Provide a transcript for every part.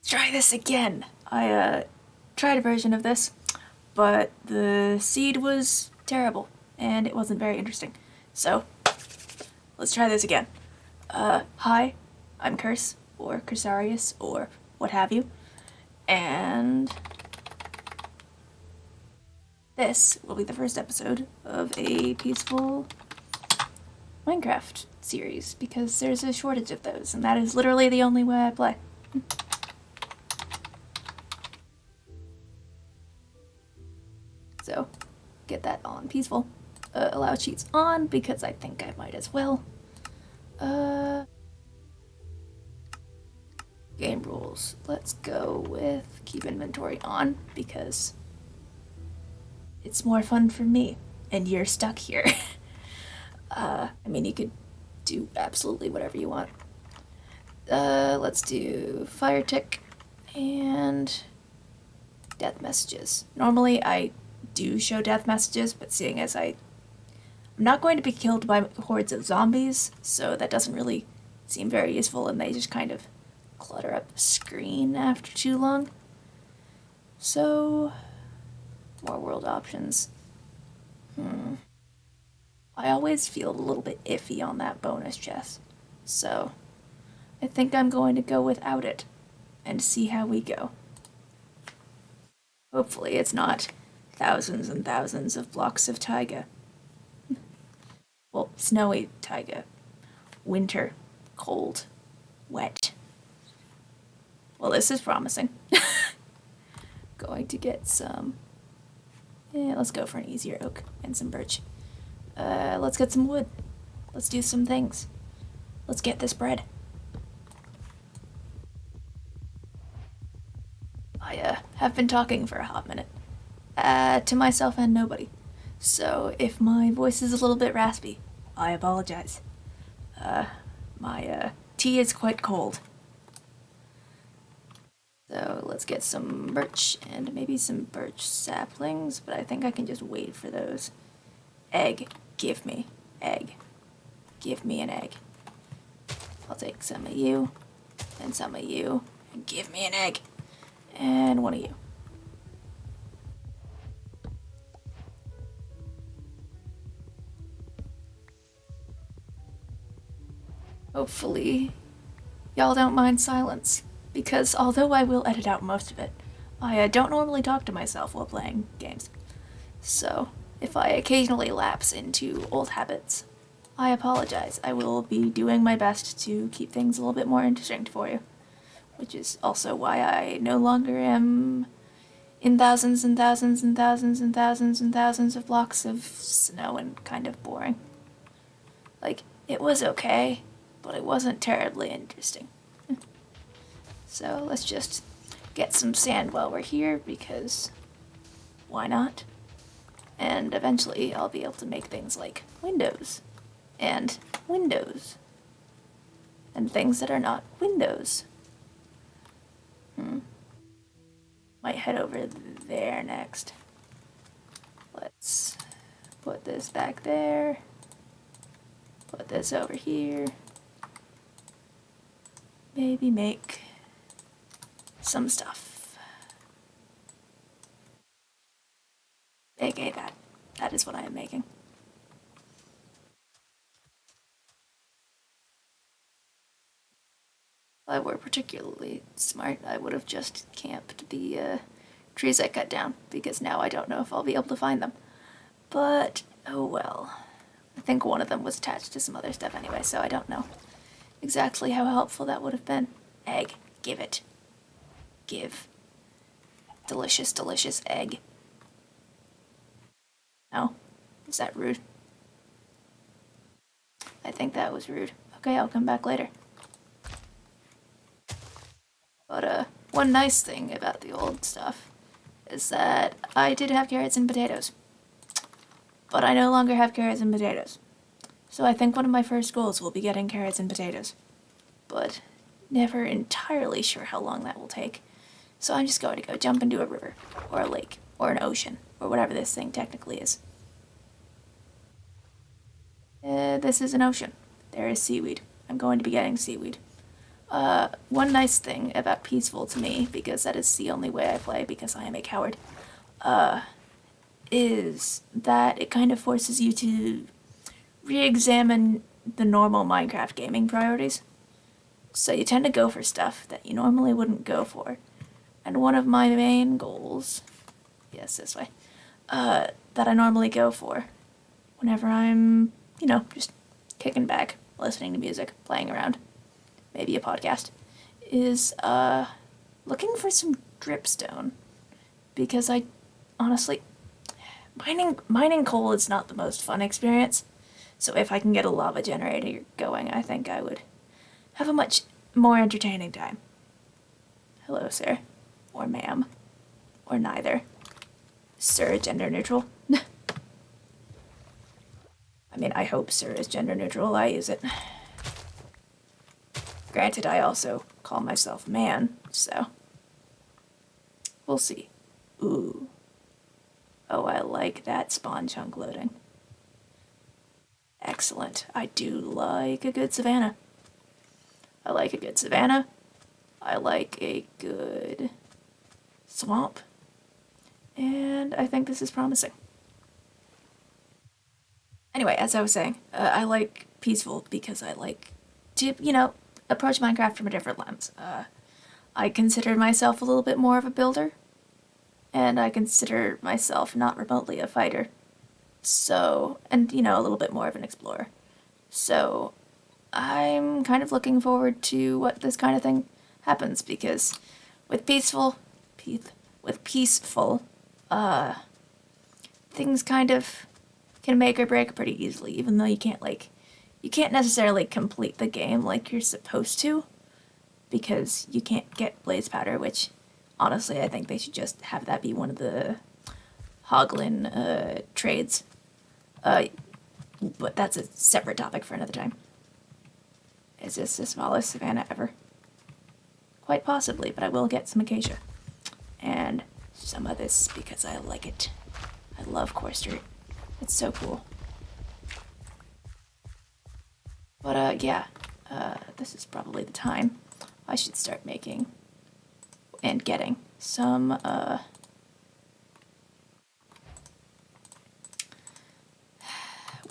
Try this again. I tried a version of this, but the seed was terrible and it wasn't very interesting. So, let's try this again. Hi, I'm Curse, or Cursarius, or what have you, and this will be the first episode of a peaceful Minecraft series, because there's a shortage of those, and that is literally the only way I play. So, get that on peaceful. Allow cheats on, because I think I might as well. Game rules. Let's go with keep inventory on, because it's more fun for me, and you're stuck here. I mean, you could do absolutely whatever you want. Let's do fire tick and death messages. Normally I do show death messages, but seeing as I'm not going to be killed by hordes of zombies, so that doesn't really seem very useful, and they just kind of clutter up the screen after too long. So, more world options. I always feel a little bit iffy on that bonus chest, so I think I'm going to go without it and see how we go. Hopefully it's not thousands and thousands of blocks of taiga. Well, snowy taiga. Winter, cold, wet. Well, this is promising. Going to get some... Yeah, let's go for an easier oak and some birch. Let's get some wood. Let's do some things. Let's get this bread. I have been talking for a hot minute. To myself and nobody. So if my voice is a little bit raspy, I apologize. My tea is quite cold. So let's get some birch and maybe some birch saplings, but I think I can just wait for those. Egg. Give me. Egg. Give me an egg. I'll take some of you, and some of you, and give me an egg. And one of you. Hopefully, y'all don't mind silence, because although I will edit out most of it, I don't normally talk to myself while playing games. So, if I occasionally lapse into old habits, I apologize. I will be doing my best to keep things a little bit more interesting for you, which is also why I no longer am in thousands and thousands and thousands and thousands and thousands of blocks of snow and kind of boring. Like, it was okay, but it wasn't terribly interesting. So let's just get some sand while we're here, because why not? And eventually I'll be able to make things like windows and windows and things that are not windows. Might head over there next. Let's put this back there. Put this over here. Maybe make some stuff. AKA that. That is what I am making. If I were particularly smart, I would have just camped the trees I cut down, because now I don't know if I'll be able to find them. But, oh well. I think one of them was attached to some other stuff anyway, so I don't know exactly how helpful that would have been. Egg. Give it. Give. Delicious, delicious egg. No? Is that rude? I think that was rude. Okay, I'll come back later. But, one nice thing about the old stuff is that I did have carrots and potatoes. But I no longer have carrots and potatoes. So I think one of my first goals will be getting carrots and potatoes. But never entirely sure how long that will take. So I'm just going to go jump into a river, or a lake, or an ocean, or whatever this thing technically is. This is an ocean. There is seaweed. I'm going to be getting seaweed. One nice thing about Peaceful to me, because that is the only way I play because I am a coward, is that it kind of forces you to re-examine the normal Minecraft gaming priorities. So you tend to go for stuff that you normally wouldn't go for. And one of my main goals, yes, this way, that I normally go for whenever I'm, just kicking back, listening to music, playing around, maybe a podcast, is looking for some dripstone. Because I honestly, mining coal is not the most fun experience. So if I can get a lava generator going, I think I would have a much more entertaining time. Hello, sir. Or ma'am. Or neither. Sir, gender neutral. I mean, I hope sir is gender neutral. I use it. Granted, I also call myself man, so we'll see. Ooh. Oh, I like that spawn chunk loading. Excellent. I do like a good savannah. I like a good savannah. I like a good swamp. And I think this is promising. Anyway, as I was saying, I like Peaceful because I like to, approach Minecraft from a different lens. I consider myself a little bit more of a builder, and I consider myself not remotely a fighter. So, and, a little bit more of an explorer. So, I'm kind of looking forward to what this kind of thing happens because with peaceful, things kind of can make or break pretty easily, even though you can't necessarily complete the game like you're supposed to because you can't get blaze powder, which honestly I think they should just have that be one of the Hoglin trades. But that's a separate topic for another time. Is this the smallest savannah ever? Quite possibly, but I will get some acacia. And some of this because I like it. I love coarse dirt. It's so cool. But yeah, this is probably the time I should start making and getting some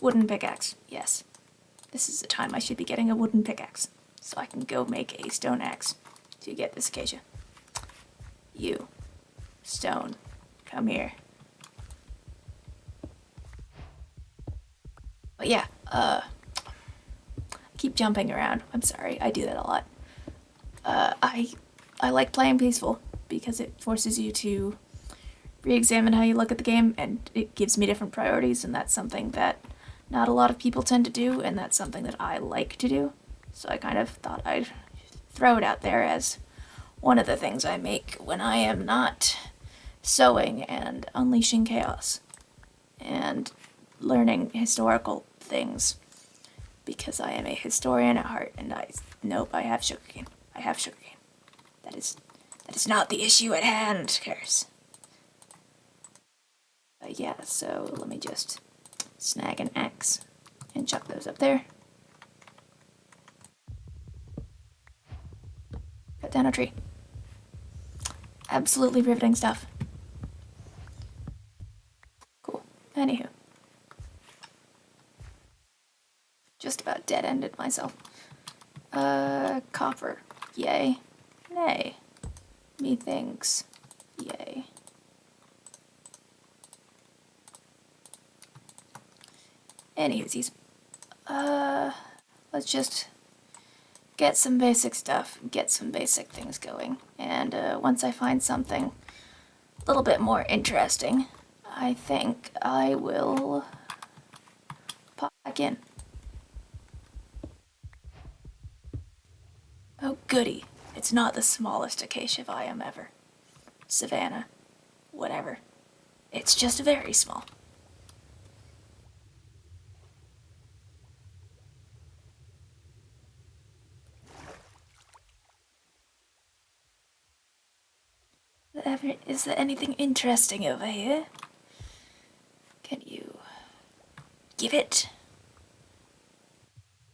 wooden pickaxe. Yes, this is the time I should be getting a wooden pickaxe so I can go make a stone axe to get this acacia. You, stone, come here. But yeah, I keep jumping around. I'm sorry, I do that a lot. I like playing Peaceful because it forces you to re-examine how you look at the game, and it gives me different priorities, and that's something that not a lot of people tend to do, and that's something that I like to do. So I kind of thought I'd throw it out there as one of the things I make when I am not sewing and unleashing chaos and learning historical things because I am a historian at heart, and I have sugarcane. I have sugarcane. That is not the issue at hand, Curse. Yeah, so let me just snag an axe and chuck those up there. Cut down a tree. Absolutely riveting stuff. Cool. Anywho. Just about dead-ended myself. Copper. Yay. Nay. Methinks. Yay. Anywhoosies. Let's just get some basic stuff, get some basic things going. And once I find something a little bit more interesting, I think I will pop back in. Oh goody, it's not the smallest acacia biome ever. Savannah, whatever. It's just very small. Is there anything interesting over here? Can you give it?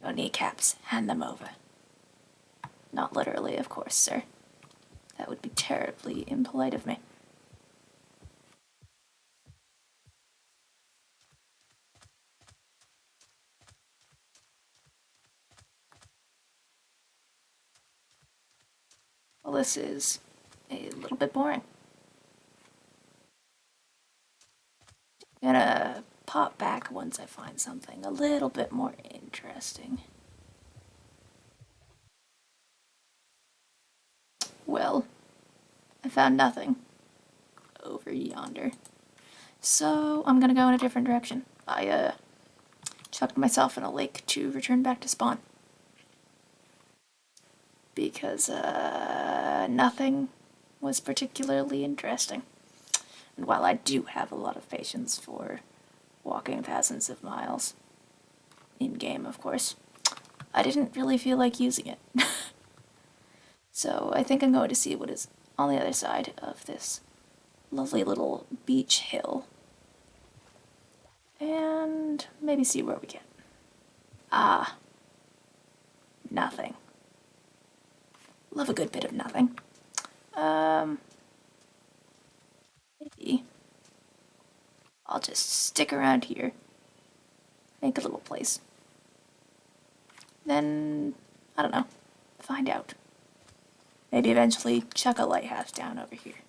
Your kneecaps, hand them over. Not literally, of course, sir. That would be terribly impolite of me. Well, this is a little bit boring. Gonna pop back once I find something a little bit more interesting. Well, I found nothing over yonder. So I'm gonna go in a different direction. I chucked myself in a lake to return back to spawn. Because nothing was particularly interesting. And while I do have a lot of patience for walking thousands of miles, in game of course, I didn't really feel like using it. So I think I'm going to see what is on the other side of this lovely little beach hill. And maybe see where we get. Ah, nothing. Love a good bit of nothing. Maybe I'll just stick around here, make a little place. Then, I don't know, find out. Maybe eventually chuck a lighthouse down over here.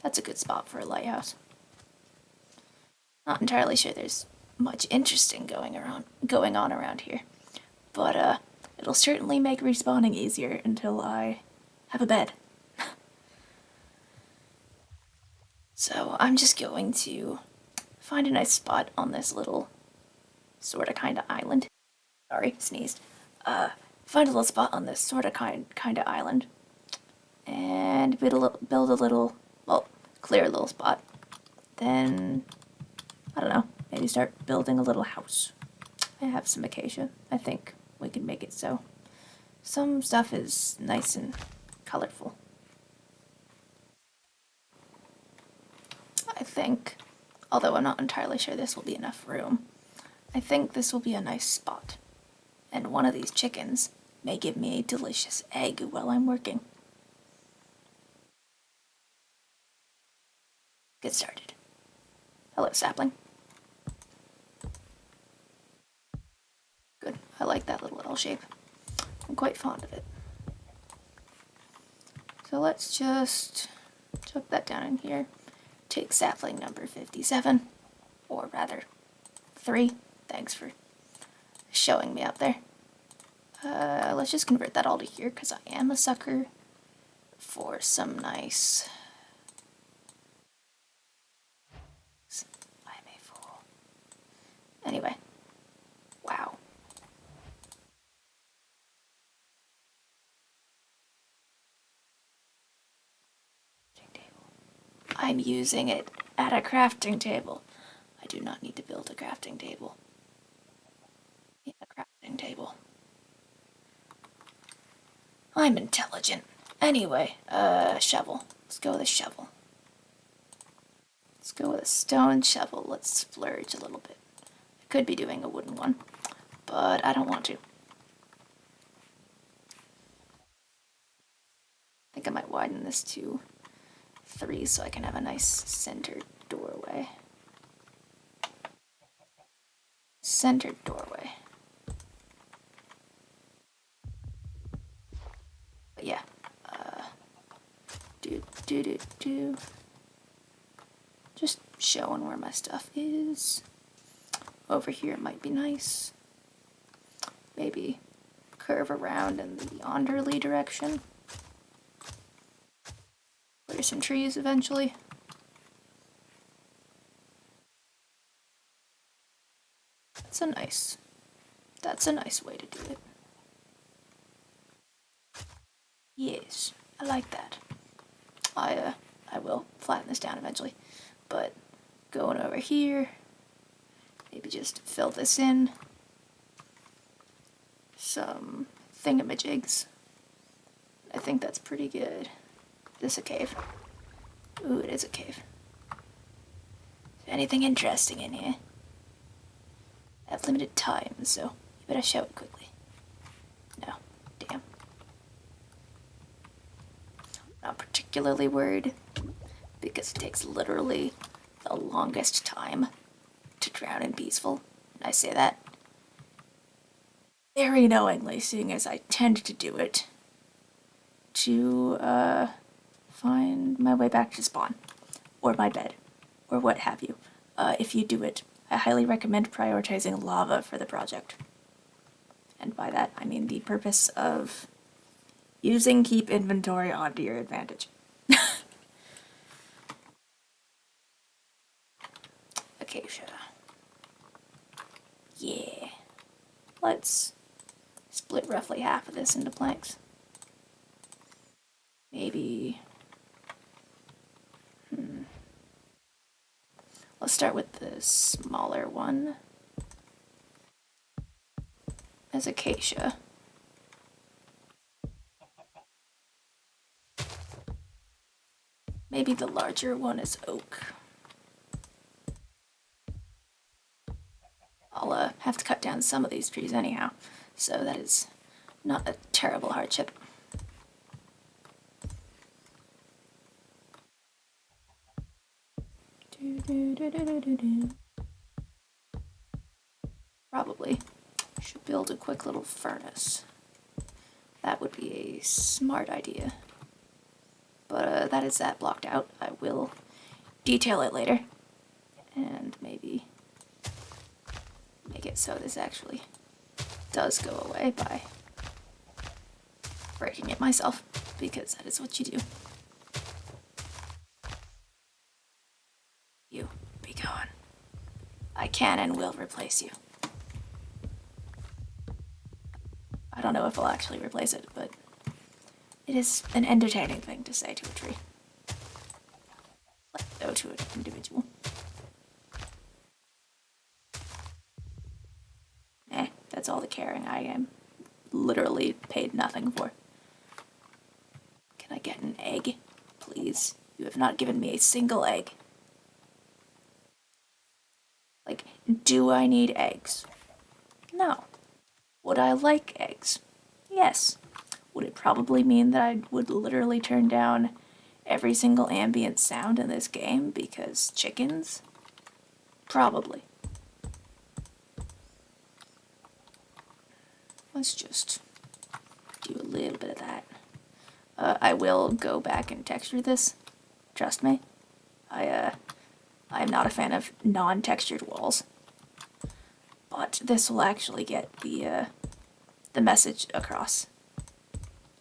That's a good spot for a lighthouse. Not entirely sure there's much interesting going on around here, but it'll certainly make respawning easier until I have a bed. So I'm just going to find a nice spot on this little sorta kinda island. Sorry, sneezed. Find a little spot on this sorta kinda island and build a little, well, clear a little spot. Then, I don't know, maybe start building a little house. I have some acacia. I think we can make it so some stuff is nice and colorful. I think, although I'm not entirely sure this will be enough room, I think this will be a nice spot. And one of these chickens may give me a delicious egg while I'm working. Get started. Hello, sapling. Good. I like that little L shape. I'm quite fond of it. So let's just chuck that down in here. Take sapling number 57, or rather, 3. Thanks for showing me up there. Let's just convert that all to here, because I am a sucker for some nice... I'm a fool. Anyway. Wow. I'm using it at a crafting table. I do not need to build a crafting table. In a crafting table. I'm intelligent. Anyway, shovel. Let's go with a shovel. Let's go with a stone shovel. Let's splurge a little bit. I could be doing a wooden one, but I don't want to. I think I might widen this to 3 so I can have a nice centered doorway. Centered doorway. But yeah. Just showing where my stuff is. Over here might be nice. Maybe curve around in the yonderly direction. There's some trees eventually. That's a nice way to do it. Yes, I like that. I will flatten this down eventually, but going over here, maybe just fill this in. Some thingamajigs. I think that's pretty good. Is this a cave? Ooh, it is a cave. Is there anything interesting in here? I have limited time, so you better show it quickly. No, damn. Not particularly worried, because it takes literally the longest time to drown in peaceful. And I say that very knowingly, seeing as I tend to do it to find my way back to spawn, or my bed, or what have you. If you do it, I highly recommend prioritizing lava for the project. And by that, I mean the purpose of using keep inventory onto your advantage. Acacia. Yeah. Let's split roughly half of this into planks. Maybe... Let's start with the smaller one. As acacia. Maybe the larger one is oak. I'll have to cut down some of these trees anyhow, so that is not a terrible hardship. Probably should build a quick little furnace. That would be a smart idea. But that is that blocked out. I will detail it later. And maybe make it so this actually does go away by breaking it myself, because that is what you do. You, be gone. I can and will replace you. I don't know if I'll actually replace it, but it is an entertaining thing to say to a tree. Let go to an individual. That's all the caring I am literally paid nothing for. Can I get an egg, please? You have not given me a single egg. Like, do I need eggs? No. Would I like eggs? Yes. Would it probably mean that I would literally turn down every single ambient sound in this game because chickens? Probably. Let's just do a little bit of that. I will go back and texture this. Trust me. I'm not a fan of non-textured walls. But this will actually get the message across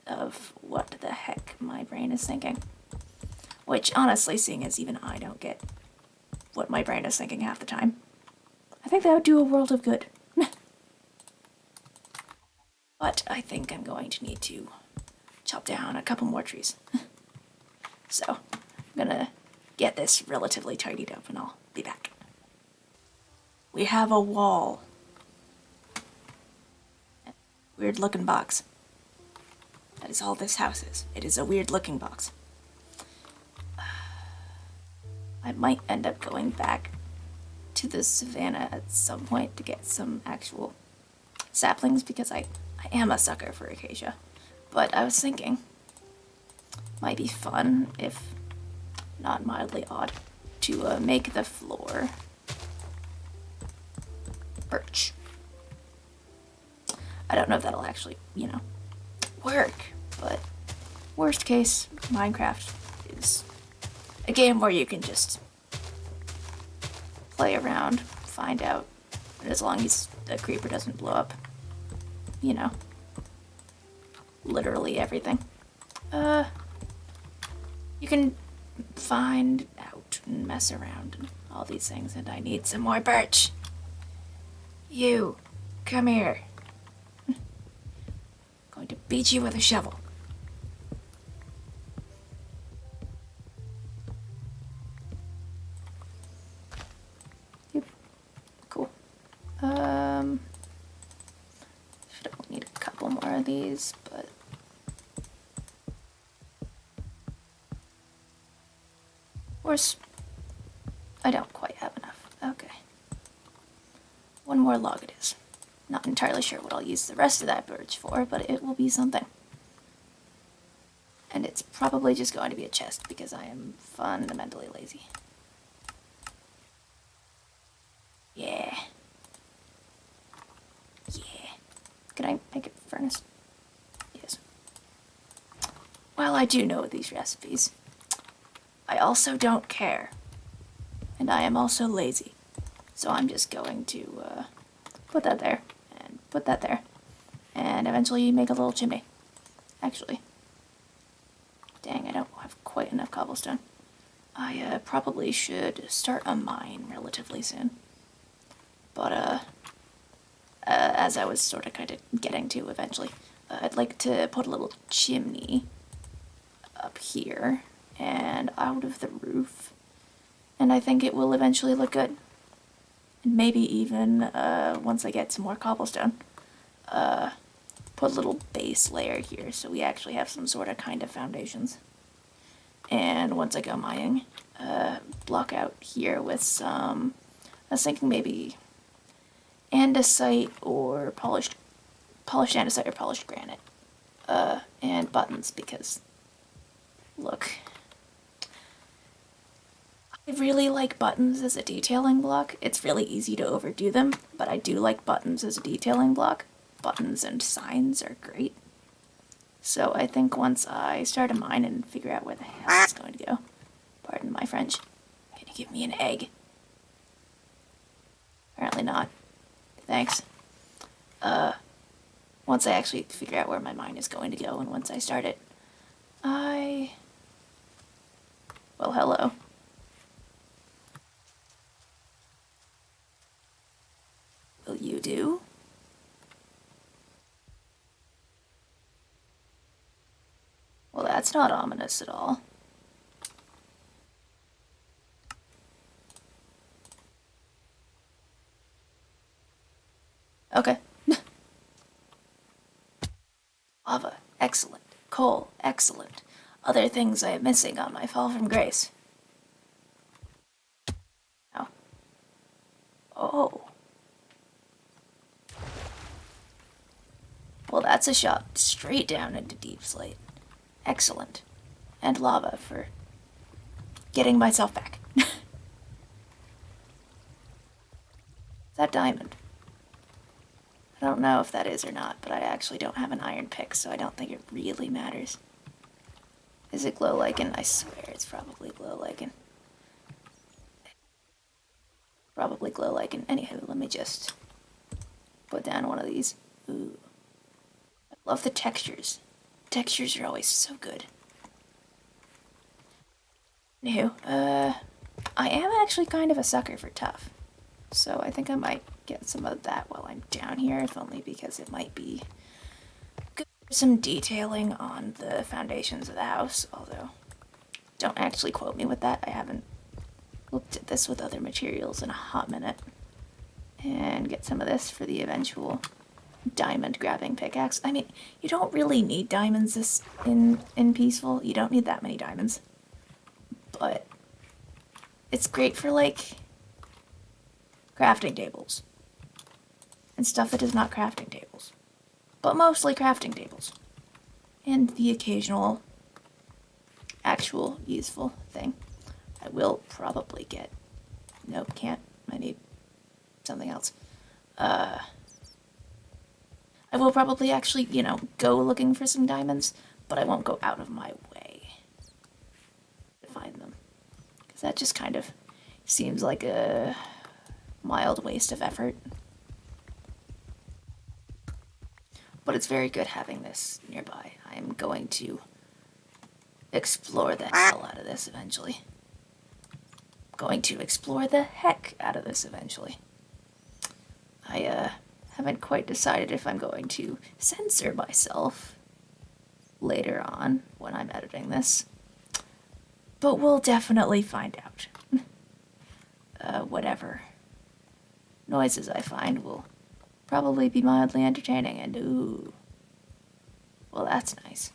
of what the heck my brain is thinking. Which, honestly, seeing as even I don't get what my brain is thinking half the time, I think that would do a world of good. But I think I'm going to need to chop down a couple more trees. So, I'm gonna get this relatively tidied up and I'll be back. We have a wall. Weird looking box. That is all this house is. It is a weird looking box. I might end up going back to the savannah at some point to get some actual saplings because I am a sucker for acacia. But I was thinking, might be fun, if not mildly odd, to make the floor birch. I don't know if that'll actually, work, but worst case, Minecraft is a game where you can just play around, find out, and as long as the creeper doesn't blow up, literally everything. You can find out and mess around and all these things, and I need some more birch. You, come here. Going to beat you with a shovel. Yep. Cool. Should need a couple more of these, but of course, I don't quite have enough. Okay. One more log it is. Not entirely sure what I'll use the rest of that birch for, but it will be something. And it's probably just going to be a chest because I am fundamentally lazy. Yeah. Yeah. Can I make a furnace? Yes. While I do know these recipes, I also don't care. And I am also lazy. So I'm just going to put that there, and put that there, and eventually make a little chimney. Actually, dang, I don't have quite enough cobblestone. I probably should start a mine relatively soon. But as I was sort of kind of getting to eventually, I'd like to put a little chimney up here and out of the roof. And I think it will eventually look good. And maybe even, once I get some more cobblestone, put a little base layer here so we actually have some sort of kind of foundations. And once I go mining, block out here with some, I was thinking maybe andesite or polished andesite or polished granite. And buttons because, look, I really like buttons as a detailing block. It's really easy to overdo them, but I do like buttons as a detailing block. Buttons and signs are great. So I think once I start a mine and figure out where the hell it's going to go, pardon my French, can you give me an egg? Apparently not. Thanks. Once I actually figure out where my mine is going to go, and once I start it, well, hello. Will you do? Well, that's not ominous at all. Okay. Lava, excellent. Coal, excellent. Other things I am missing on my fall from grace. Oh. Oh. Well, that's a shot straight down into deep slate. Excellent. And lava for getting myself back. Is that diamond? I don't know if that is or not, but I actually don't have an iron pick, so I don't think it really matters. Is it glow lichen? I swear it's probably glow lichen. Probably glow lichen. Anywho, let me just put down one of these. Ooh. I love the textures. Textures are always so good. Anywho, I am actually kind of a sucker for tough. So I think I might get some of that while I'm down here, if only because it might be good for some detailing on the foundations of the house, although don't actually quote me with that. I haven't looked at this with other materials in a hot minute. And get some of this for the eventual diamond grabbing pickaxe. I mean, you don't really need diamonds in Peaceful. You don't need that many diamonds. But it's great for, like, crafting tables. And stuff that is not crafting tables. But mostly crafting tables. And the occasional actual useful thing. I will probably get... Nope, can't. I need something else. I will probably actually, go looking for some diamonds, but I won't go out of my way to find them. Because that just kind of seems like a mild waste of effort. But it's very good having this nearby. I am going to explore the hell out of this eventually. Going to explore the heck out of this eventually. I haven't quite decided if I'm going to censor myself later on when I'm editing this. But we'll definitely find out. Whatever noises I find will probably be mildly entertaining, and ooh. Well, that's nice.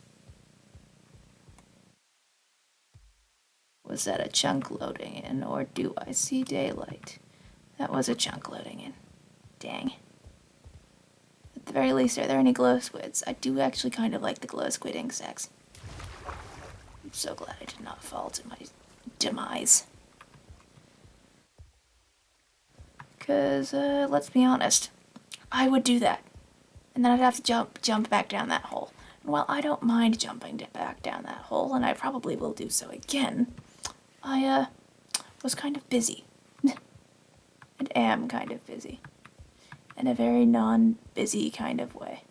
Was that a chunk loading in, or do I see daylight? That was a chunk loading in. Dang. At the very least, are there any glow squids? I do actually kind of like the glow squid insects. I'm so glad I did not fall to my demise. Because, let's be honest, I would do that. And then I'd have to jump back down that hole. And while I don't mind jumping back down that hole, and I probably will do so again, I, was kind of busy. And am kind of busy. In a very non-busy kind of way.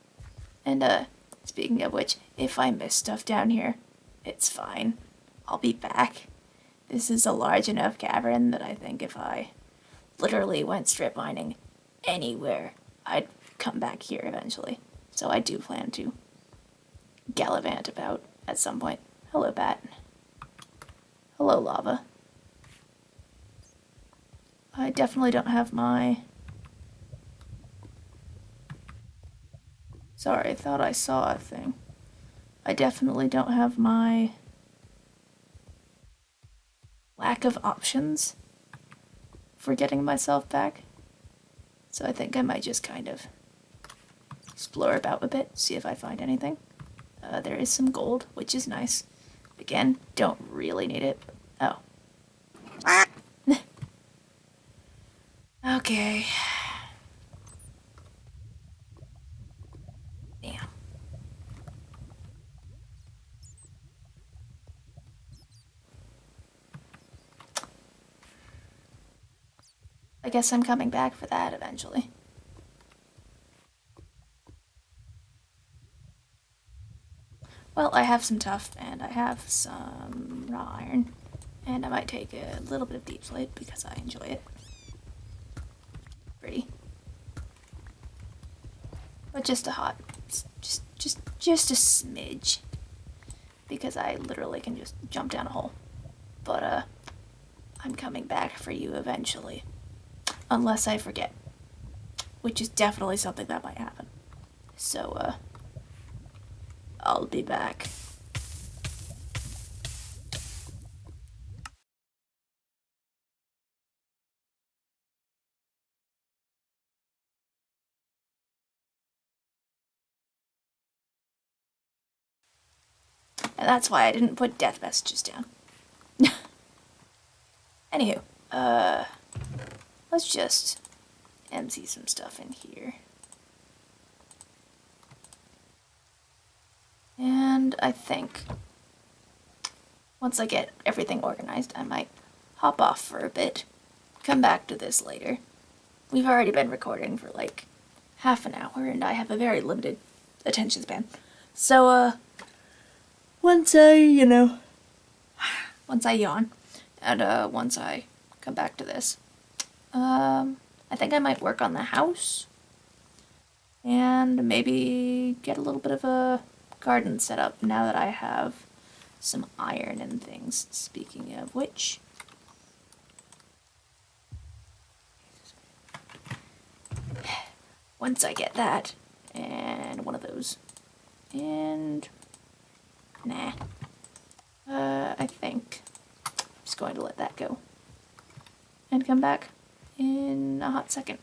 And, speaking of which, if I miss stuff down here, it's fine. I'll be back. This is a large enough cavern that I think if I literally went strip mining anywhere, I'd come back here eventually. So I do plan to gallivant about at some point. Hello, bat. Hello, lava. I definitely don't have my... Sorry, I thought I saw a thing. I definitely don't have my lack of options for getting myself back. So I think I might just kind of explore about a bit, see if I find anything. There is some gold, which is nice. Again, don't really need it. Oh. Okay. Damn. I guess I'm coming back for that eventually. Well, I have some tuff, and I have some raw iron, and I might take a little bit of deep slate because I enjoy it. Pretty. But just a hot, just a smidge. Because I literally can just jump down a hole. But, I'm coming back for you eventually. Unless I forget. Which is definitely something that might happen. So, I'll be back. And that's why I didn't put death messages down. Anywho, let's just empty some stuff in here. And I think once I get everything organized, I might hop off for a bit, come back to this later. We've already been recording for like half an hour, and I have a very limited attention span. So, once I yawn, and, once I come back to this, I think I might work on the house, and maybe get a little bit of a garden set up now that I have some iron and things. Speaking of which, once I get that, and one of those, and nah, I think I'm just going to let that go and come back in a hot second.